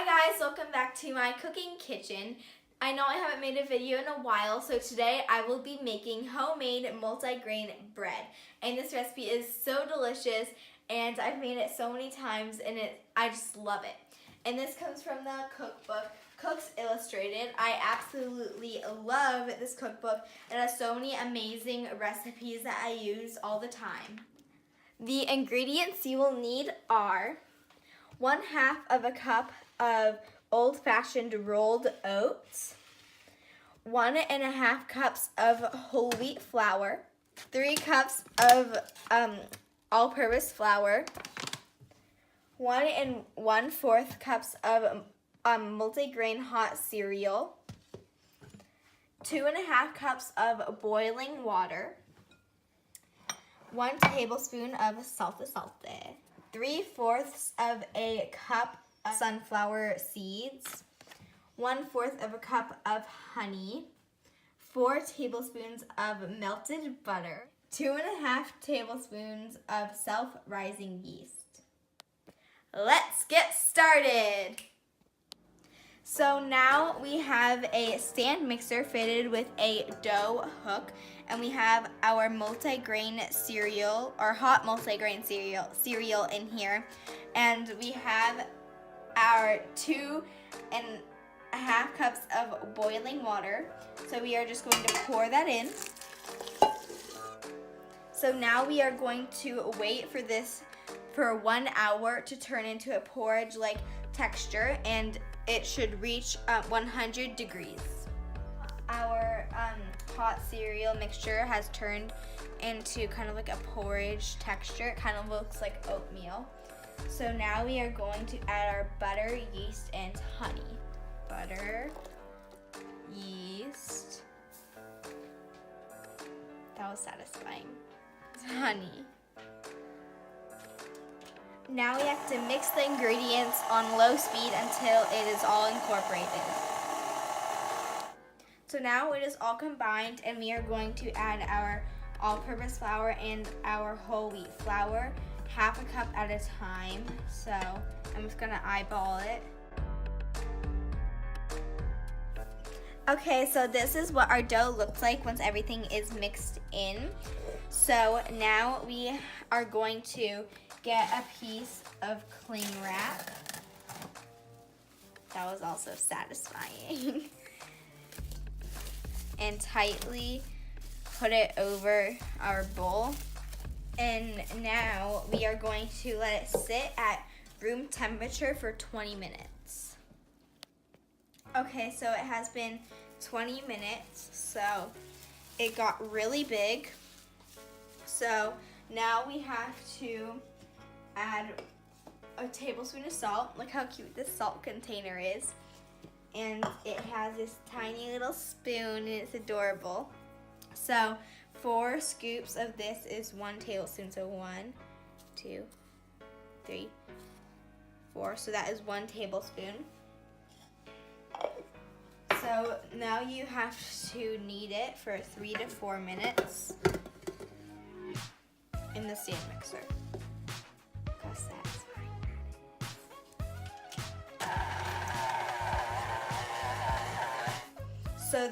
Hi guys, welcome back to my cooking kitchen. I know I haven't made a video in a while, so today I will be making homemade multi-grain bread. And this recipe is so delicious and I've made it so many times and I just love it. And this comes from the cookbook, Cooks Illustrated. I absolutely love this cookbook. It has so many amazing recipes that I use all the time. The ingredients you will need are 1/2 of a cup of old-fashioned rolled oats, 1.5 cups of whole wheat flour, 3 cups of all-purpose flour, 1 1/4 cups of multigrain hot cereal, 2.5 cups of boiling water, 1 tablespoon of salte, 3/4 of a cup of sunflower seeds, 1/4 of a cup of honey, 4 tablespoons of melted butter, 2.5 tablespoons of self-rising yeast. Let's get started! So now we have a stand mixer fitted with a dough hook, and we have our multigrain cereal, or hot multigrain cereal in here, and we have our 2.5 cups of boiling water. So we are just going to pour that in. So now we are going to wait for this for 1 hour to turn into a porridge-like texture, and it should reach 100 degrees. Our hot cereal mixture has turned into kind of like a porridge texture. It kind of looks like oatmeal. So now we are going to add our butter, yeast, and honey. Butter, yeast. That was satisfying. Honey. Now we have to mix the ingredients on low speed until it is all incorporated. So now it is all combined, and we are going to add our all-purpose flour and our whole wheat flour, 1/2 cup at a time. So I'm just gonna eyeball it. Okay, so this is what our dough looks like once everything is mixed in. So now we are going to get a piece of cling wrap. That was also satisfying. And tightly put it over our bowl. And now we are going to let it sit at room temperature for 20 minutes. Okay, so it has been 20 minutes, so it got really big. So now we have to add a tablespoon of salt. Look how cute this salt container is. And it has this tiny little spoon, and it's adorable. So 4 scoops of this is 1 tablespoon. So 1, 2, 3, 4. So that is 1 tablespoon. So now you have to knead it for 3 to 4 minutes in the stand mixer. How satisfying that is. So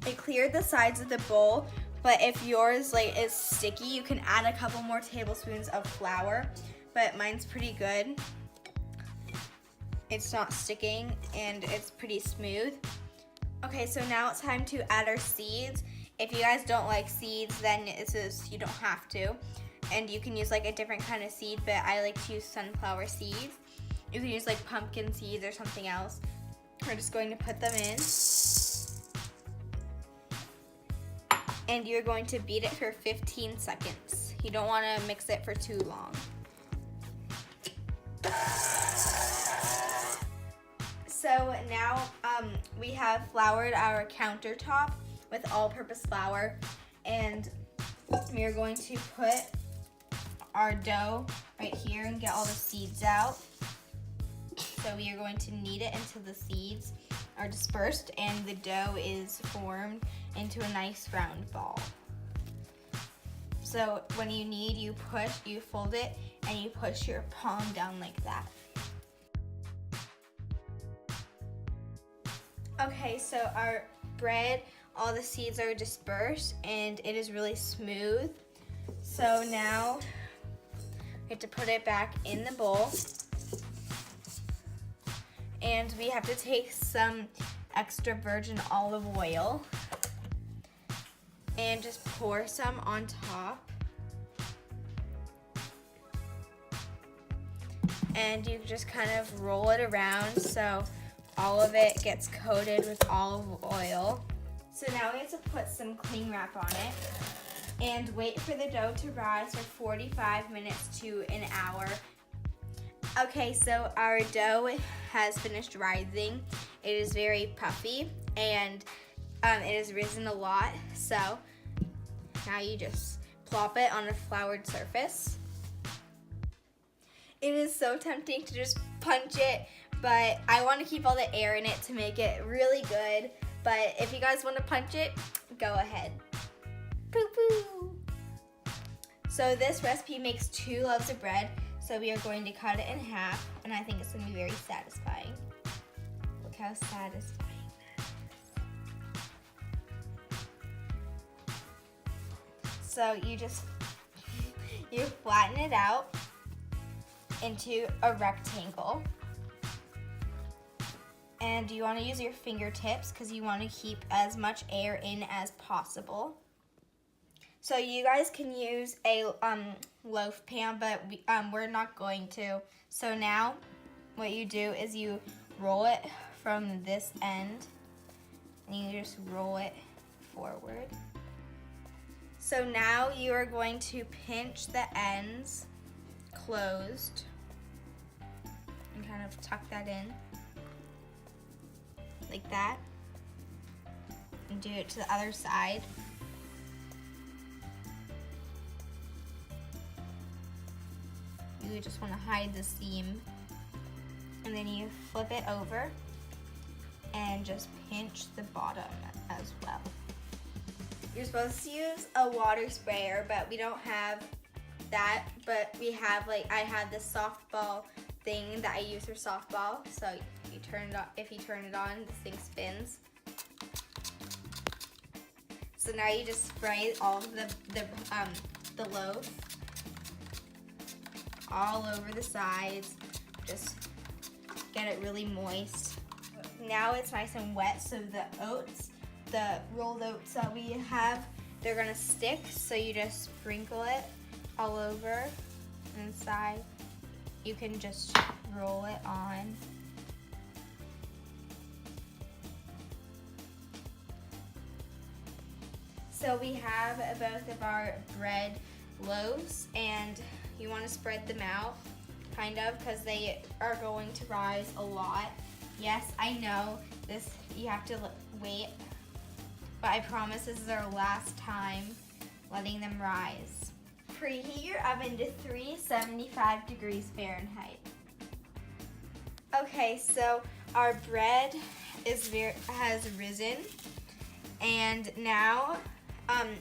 it cleared the sides of the bowl, but if yours is sticky, you can add a couple more tablespoons of flour, but mine's pretty good. It's not sticking and it's pretty smooth. Okay, so now it's time to add our seeds. If you guys don't like seeds, then you don't have to. And you can use a different kind of seed, but I like to use sunflower seeds. You can use pumpkin seeds or something else. We're just going to put them in. And you're going to beat it for 15 seconds. You don't want to mix it for too long. So now we have floured our countertop with all-purpose flour, and we are going to put our dough right here and get all the seeds out. So we are going to knead it until the seeds are dispersed and the dough is formed into a nice round ball. So when you knead, you fold it, and you push your palm down like that. Okay, so our bread, all the seeds are dispersed and it is really smooth. So now we have to put it back in the bowl. And we have to take some extra virgin olive oil and just pour some on top. And you just kind of roll it around so all of it gets coated with olive oil. So now we have to put some cling wrap on it and wait for the dough to rise for 45 minutes to an hour. Okay, so our dough has finished rising. It is very puffy and it has risen a lot. So now you just plop it on a floured surface. It is so tempting to just punch it, but I want to keep all the air in it to make it really good. But if you guys want to punch it, go ahead. Poo poo. So this recipe makes 2 loaves of bread. So we are going to cut it in half, and I think it's going to be very satisfying. Look how satisfying that is. So you flatten it out into a rectangle. And you want to use your fingertips because you want to keep as much air in as possible. So you guys can use a loaf pan, but we're not going to. So now what you do is you roll it from this end and you just roll it forward. So now you are going to pinch the ends closed and kind of tuck that in like that, and do it to the other side. You just want to hide the seam, and then you flip it over and just pinch the bottom as well. You're supposed to use a water sprayer, but we don't have that, but we have I have this softball thing that I use for softball. So you turn it on, if you turn it on, this thing spins. So now you just spray all of the loaf all over the sides. Just get it really moist. Now it's nice and wet, so the rolled oats that we have, they're gonna stick, so you just sprinkle it all over inside. You can just roll it on. So we have both of our bread loaves, and you want to spread them out, kind of, because they are going to rise a lot. Yes, I know this, you have to wait, but I promise this is our last time letting them rise. Preheat your oven to 375 degrees Fahrenheit. Okay, so our bread has risen, and now,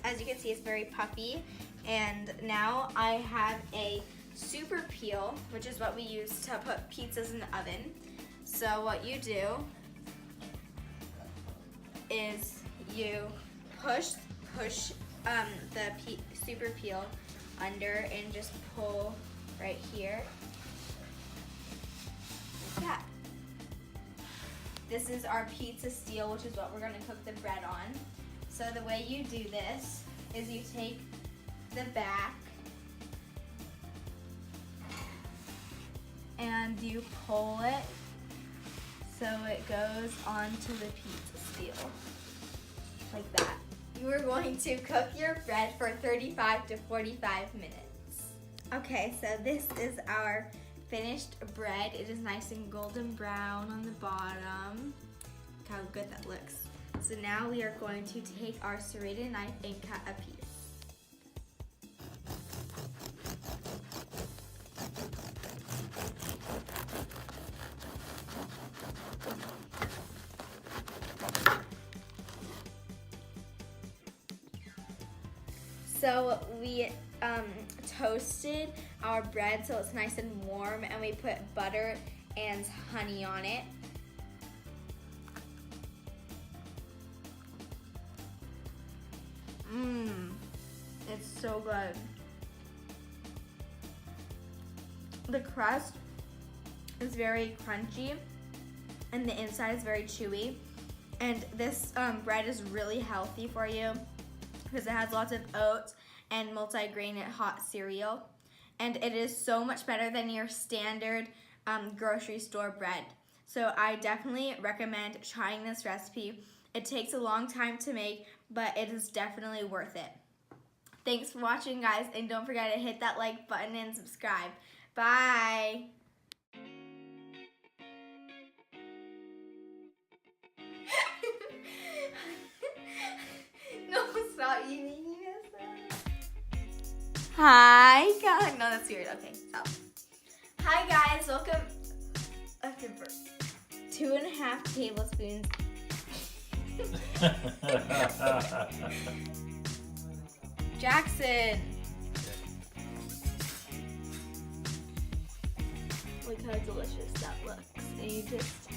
as you can see, it's very puffy. And now I have a super peel, which is what we use to put pizzas in the oven. So what you do is you push the super peel under and just pull right here, like that. This is our pizza steel, which is what we're gonna cook the bread on. So the way you do this is you take the back and you pull it so it goes onto the pizza steel, like that. You are going to cook your bread for 35 to 45 minutes. Okay, so this is our finished bread. It is nice and golden brown on the bottom. Look how good that looks. So now we are going to take our serrated knife and cut a piece. So we toasted our bread so it's nice and warm, and we put butter and honey on it. It's so good. The crust is very crunchy and the inside is very chewy. And this bread is really healthy for you because it has lots of oats and multigrain hot cereal. And it is so much better than your standard grocery store bread. So I definitely recommend trying this recipe. It takes a long time to make, but it is definitely worth it. Thanks for watching, guys, and don't forget to hit that like button and subscribe. Bye! No, stop eating this. Hi, guys. No, that's weird. Okay, stop. Hi, guys. Welcome. After birth. 2.5 tablespoons. Jackson. Look how delicious that looks. And you just.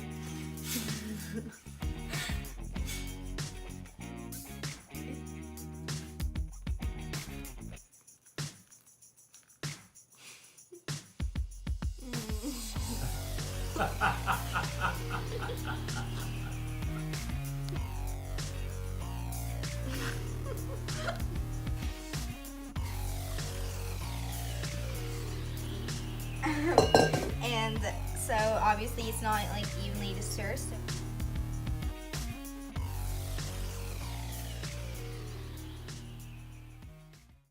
And so obviously it's not like evenly dispersed.